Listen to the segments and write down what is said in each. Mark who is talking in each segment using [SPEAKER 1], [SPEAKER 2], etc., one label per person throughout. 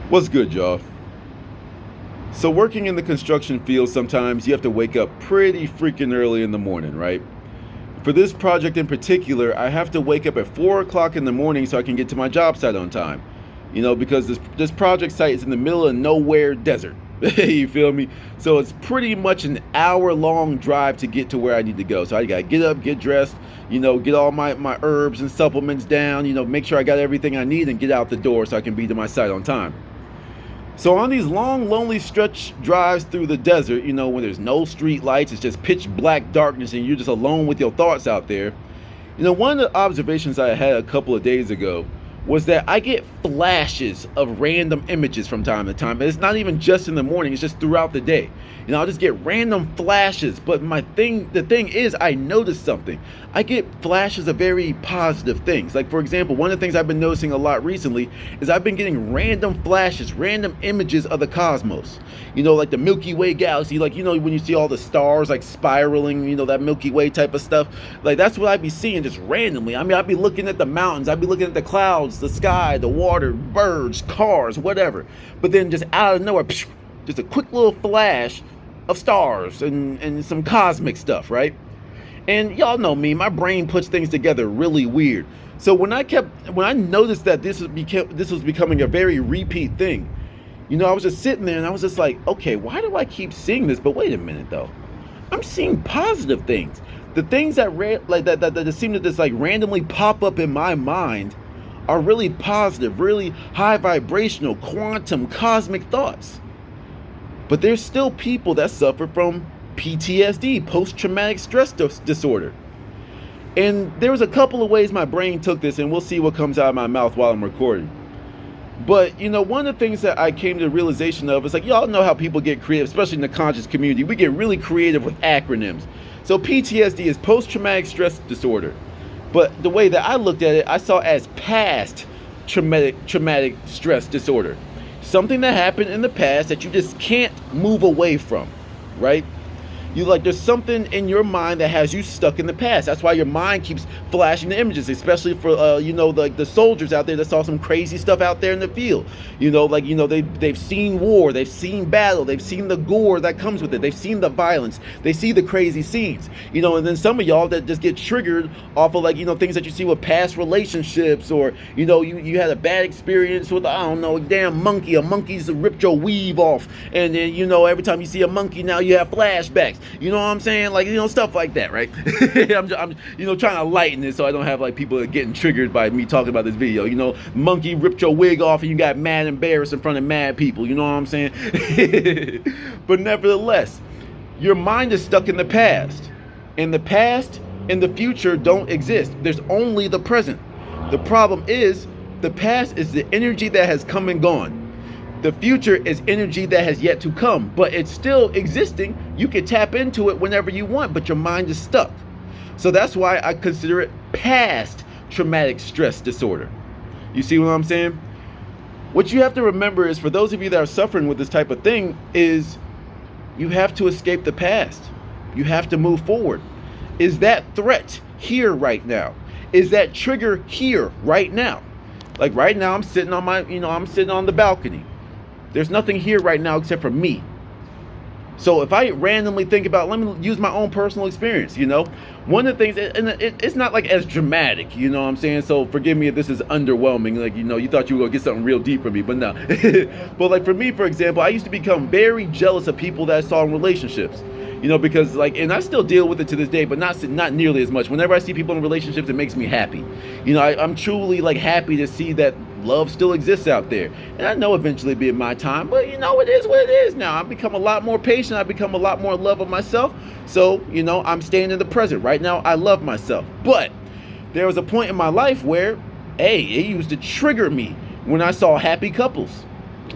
[SPEAKER 1] What's good, y'all? So, working in the construction field, sometimes you have to wake up pretty freaking early in the morning, right? For this project in particular, I have to wake up at 4 o'clock in the morning so I can get to my job site on time. Because this project site is in the middle of nowhere desert. You feel me? So, it's pretty much an hour-long drive to get to where I need to go. So, I gotta get up, get dressed, get all my herbs and supplements down, make sure I got everything I need and get out the door so I can be to my site on time. So on these long, lonely stretch drives through the desert, when there's no street lights, it's just pitch black darkness and you're just alone with your thoughts out there. One of the observations I had a couple of days ago was that I get flashes of random images from time to time. And it's not even just in the morning, it's just throughout the day. I'll just get random flashes. But the thing is, I noticed something. I get flashes of very positive things. Like, for example, one of the things I've been noticing a lot recently is I've been getting random flashes, random images of the cosmos. Like the Milky Way galaxy, like, when you see all the stars like spiraling, that Milky Way type of stuff. Like, that's what I'd be seeing just randomly. I'd be looking at the mountains, I'd be looking at the clouds, the sky, the water, birds, cars, whatever. But then just out of nowhere, just a quick little flash of stars and some cosmic stuff, right? And y'all know me, my brain puts things together really weird. So when I noticed that this was becoming a very repeat thing, I was just sitting there and I was just like, okay, why do I keep seeing this? But wait a minute though, I'm seeing positive things. The things that that seem to just like randomly pop up in my mind are really positive, really high vibrational, quantum, cosmic thoughts. But there's still people that suffer from PTSD, post-traumatic stress disorder. And there was a couple of ways my brain took this, and we'll see what comes out of my mouth while I'm recording. But, one of the things that I came to the realization of is like, y'all know how people get creative, especially in the conscious community. We get really creative with acronyms. So PTSD is post-traumatic stress disorder. But the way that I looked at it, I saw it as past traumatic stress disorder. Something that happened in the past that you just can't move away from, right? There's something in your mind that has you stuck in the past. That's why your mind keeps flashing the images, especially for the soldiers out there that saw some crazy stuff out there in the field. They've seen war, they've seen battle, they've seen the gore that comes with it, they've seen the violence, they see the crazy scenes. And then some of y'all that just get triggered off of things that you see with past relationships, or you had a bad experience with a damn monkey. A monkey's ripped your weave off, and then every time you see a monkey now you have flashbacks. You know what I'm saying? Stuff like that, right? I'm trying to lighten it so I don't have people getting triggered by me talking about this video. Monkey ripped your wig off and you got mad embarrassed in front of mad people. You know what I'm saying? But nevertheless, your mind is stuck in the past. And the past and the future don't exist. There's only the present. The problem is, the past is the energy that has come and gone. The future is energy that has yet to come, but it's still existing. You can tap into it whenever you want, but your mind is stuck. So that's why I consider it past traumatic stress disorder. You see what I'm saying? What you have to remember is, for those of you that are suffering with this type of thing, is you have to escape the past. You have to move forward. Is that threat here right now? Is that trigger here right now? Like right now, I'm sitting on I'm sitting on the balcony. There's nothing here right now except for me. So if I randomly think about, let me use my own personal experience, one of the things, and it's not as dramatic, you know what I'm saying? So forgive me if this is underwhelming, you thought you were gonna get something real deep from me, but no. But for me, for example, I used to become very jealous of people that I saw in relationships. Because and I still deal with it to this day, but not nearly as much. Whenever I see people in relationships, it makes me happy. I'm truly happy to see that love still exists out there. And I know eventually it'll be my time, but it is what it is now. I've become a lot more patient. I've become a lot more in love with myself. So, I'm staying in the present. Right now, I love myself. But there was a point in my life where, it used to trigger me when I saw happy couples.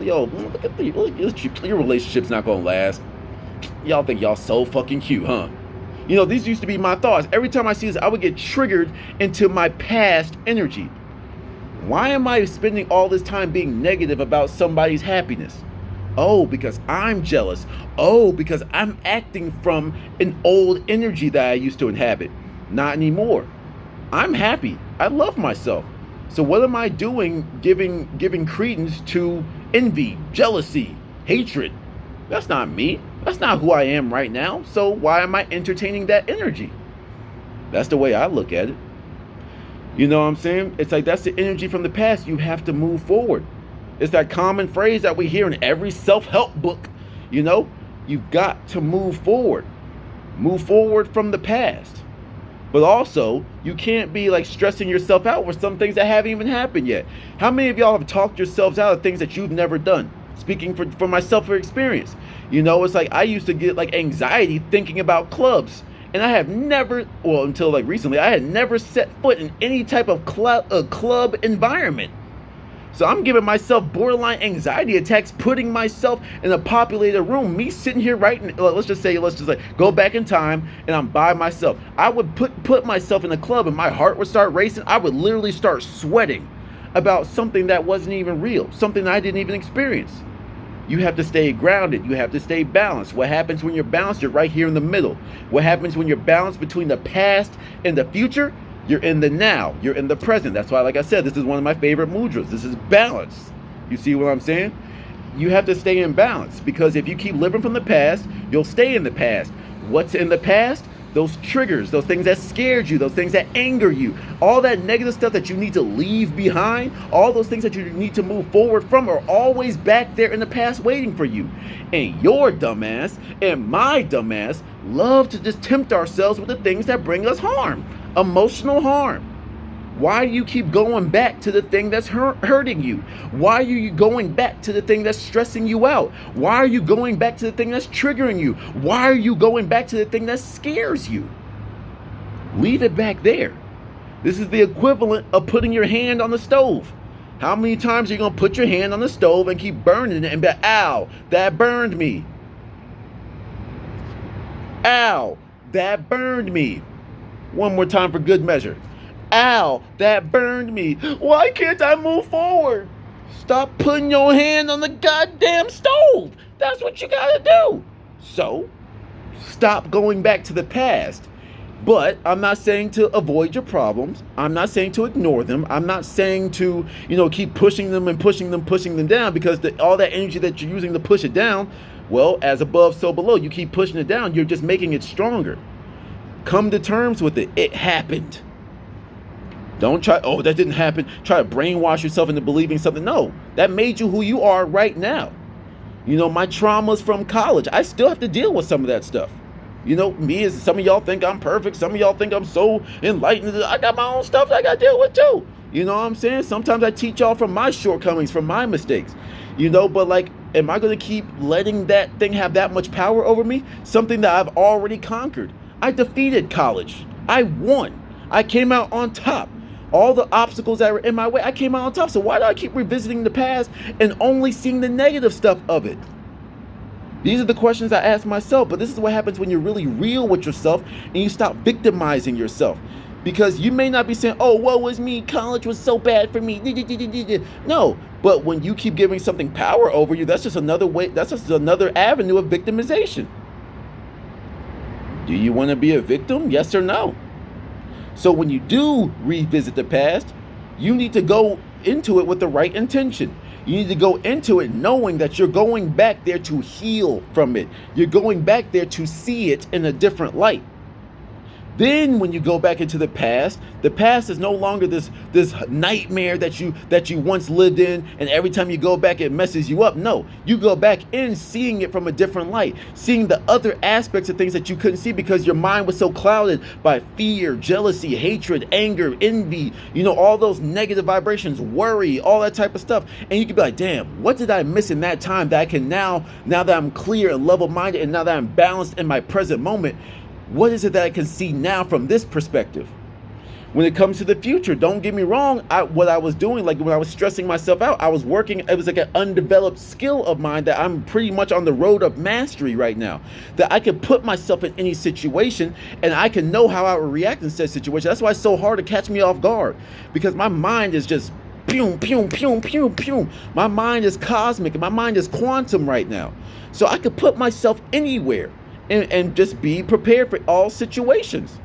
[SPEAKER 1] Yo, look at your relationship's not gonna last. Y'all think y'all so fucking cute, huh? These used to be my thoughts. Every time I see this, I would get triggered into my past energy. Why am I spending all this time being negative about somebody's happiness? Oh, because I'm jealous. Oh, because I'm acting from an old energy that I used to inhabit. Not anymore. I'm happy. I love myself. So what am I doing giving credence to envy, jealousy, hatred. That's not me. That's not who I am right now. So why am I entertaining that energy? That's the way I look at it. You know what I'm saying? It's like that's the energy from the past. You have to move forward. It's that common phrase that we hear in every self-help book. You know, you've got to move forward. Move forward from the past. But also, you can't be like stressing yourself out with some things that haven't even happened yet. How many of y'all have talked yourselves out of things that you've never done? Speaking for myself for experience. You know, it's like I used to get like anxiety thinking about clubs. And I have never, well, until like recently, I had never set foot in any type of club environment. So I'm giving myself borderline anxiety attacks, putting myself in a populated room, me sitting here writing, let's just like go back in time and I'm by myself. I would put myself in a club and my heart would start racing. I would literally start sweating about something that wasn't even real, something I didn't even experience. You have to stay grounded. You have to stay balanced. What happens when you're balanced? You're right here in the middle. What happens when you're balanced between the past and the future? You're in the now. You're in the present. That's why, like I said, this is one of my favorite mudras. This is balance. You see what I'm saying? You have to stay in balance because if you keep living from the past, you'll stay in the past. What's in the past? Those triggers, those things that scared you, those things that anger you, all that negative stuff that you need to leave behind, all those things that you need to move forward from are always back there in the past waiting for you. And your dumbass and my dumbass love to just tempt ourselves with the things that bring us harm, emotional harm. Why do you keep going back to the thing that's hurting you? Why are you going back to the thing that's stressing you out? Why are you going back to the thing that's triggering you? Why are you going back to the thing that scares you? Leave it back there. This is the equivalent of putting your hand on the stove. How many times are you going to put your hand on the stove and keep burning it and be like, ow, that burned me. Ow, that burned me. One more time for good measure. Ow, that burned me. Why can't I move forward? Stop putting your hand on the goddamn stove. That's what you gotta do. So, stop going back to the past. But I'm not saying to avoid your problems. I'm not saying to ignore them. I'm not saying to, keep pushing them down because all that energy that you're using to push it down, well, as above, so below. You keep pushing it down, you're just making it stronger. Come to terms with it. It happened. Don't try, that didn't happen. Try to brainwash yourself into believing something. No, that made you who you are right now. My traumas from college, I still have to deal with some of that stuff. Me, as some of y'all think I'm perfect. Some of y'all think I'm so enlightened. I got my own stuff that I got to deal with too. You know what I'm saying? Sometimes I teach y'all from my shortcomings, from my mistakes. But like, am I going to keep letting that thing have that much power over me? Something that I've already conquered. I defeated college. I won. I came out on top. All the obstacles that were in my way, I came out on top. So why do I keep revisiting the past and only seeing the negative stuff of it? These are the questions I ask myself. But this is what happens when you're really real with yourself and you stop victimizing yourself. Because you may not be saying, woe was me, college was so bad for me. No, but when you keep giving something power over you, that's just another way, that's just another avenue of victimization. Do you want to be a victim? Yes or no? So when you do revisit the past, you need to go into it with the right intention. You need to go into it knowing that you're going back there to heal from it. You're going back there to see it in a different light. Then when you go back into the past is no longer this nightmare that you once lived in, and every time you go back it messes you up. No, you go back in seeing it from a different light, seeing the other aspects of things that you couldn't see because your mind was so clouded by fear, jealousy, hatred, anger, envy, all those negative vibrations, worry, all that type of stuff. And you could be like, damn, what did I miss in that time that I can now that I'm clear and level-minded and now that I'm balanced in my present moment, what is it that I can see now from this perspective? When it comes to the future, don't get me wrong, what I was doing, like when I was stressing myself out, I was working, it was like an undeveloped skill of mine that I'm pretty much on the road of mastery right now. That I can put myself in any situation and I can know how I would react in said situation. That's why it's so hard to catch me off guard. Because my mind is just pew, pew, pew, pew, pew. My mind is cosmic and my mind is quantum right now. So I could put myself anywhere. And just be prepared for all situations.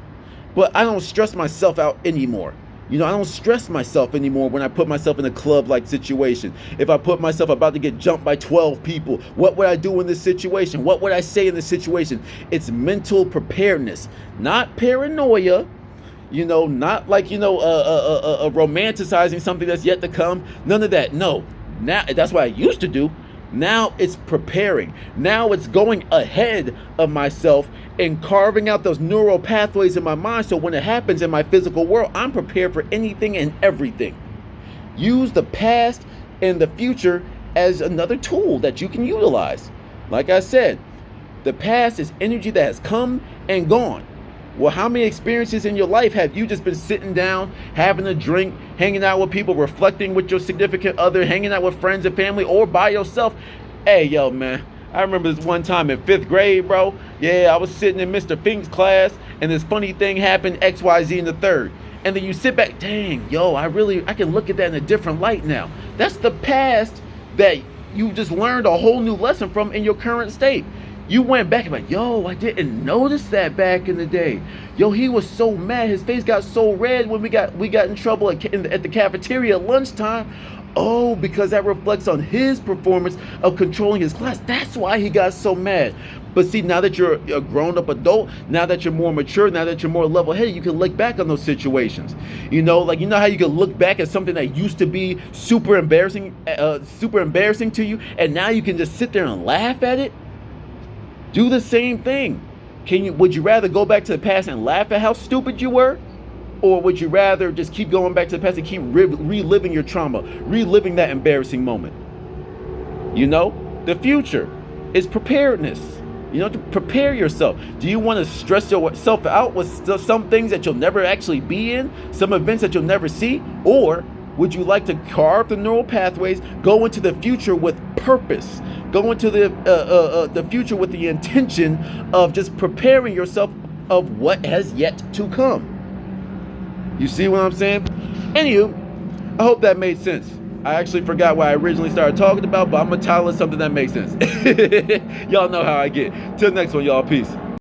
[SPEAKER 1] But I don't stress myself out anymore. You know, I don't stress myself anymore when I put myself in a club-like situation. If I put myself about to get jumped by 12 people, what would I do in this situation? What would I say in this situation? It's mental preparedness, not paranoia. You know, not like, romanticizing something that's yet to come. None of that. No. Now, that's what I used to do. Now it's preparing. Now it's going ahead of myself and carving out those neural pathways in my mind, so when it happens in my physical world, I'm prepared for anything and everything. Use the past and the future as another tool that you can utilize. Like I said, the past is energy that has come and gone. Well, how many experiences in your life have you just been sitting down, having a drink, hanging out with people, reflecting with your significant other, hanging out with friends and family, or by yourself? Hey, yo, man, I remember this one time in 5th grade, bro. Yeah, I was sitting in Mr. Fink's class, and this funny thing happened, XYZ in the third. And then you sit back, dang, yo, I can look at that in a different light now. That's the past that you just learned a whole new lesson from in your current state. You went back and like, yo, I didn't notice that back in the day. Yo, he was so mad. His face got so red when we got in trouble at the cafeteria at lunchtime. Oh, because that reflects on his performance of controlling his class. That's why he got so mad. But see, now that you're a grown-up adult, now that you're more mature, now that you're more level-headed, you can look back on those situations. You know how you can look back at something that used to be super embarrassing to you, and now you can just sit there and laugh at it? Do the same thing. Would you rather go back to the past and laugh at how stupid you were? Or would you rather just keep going back to the past and keep reliving your trauma, reliving that embarrassing moment? You know, the future is preparedness. You know, to prepare yourself. Do you want to stress yourself out with some things that you'll never actually be in, some events that you'll never see? Or would you like to carve the neural pathways, go into the future with purpose, go into the future with the intention of just preparing yourself of what has yet to come? You see what I'm saying? Anywho, I hope that made sense. I actually forgot what I originally started talking about, but I'm going to title it something that makes sense. Y'all know how I get. Till next one, y'all. Peace.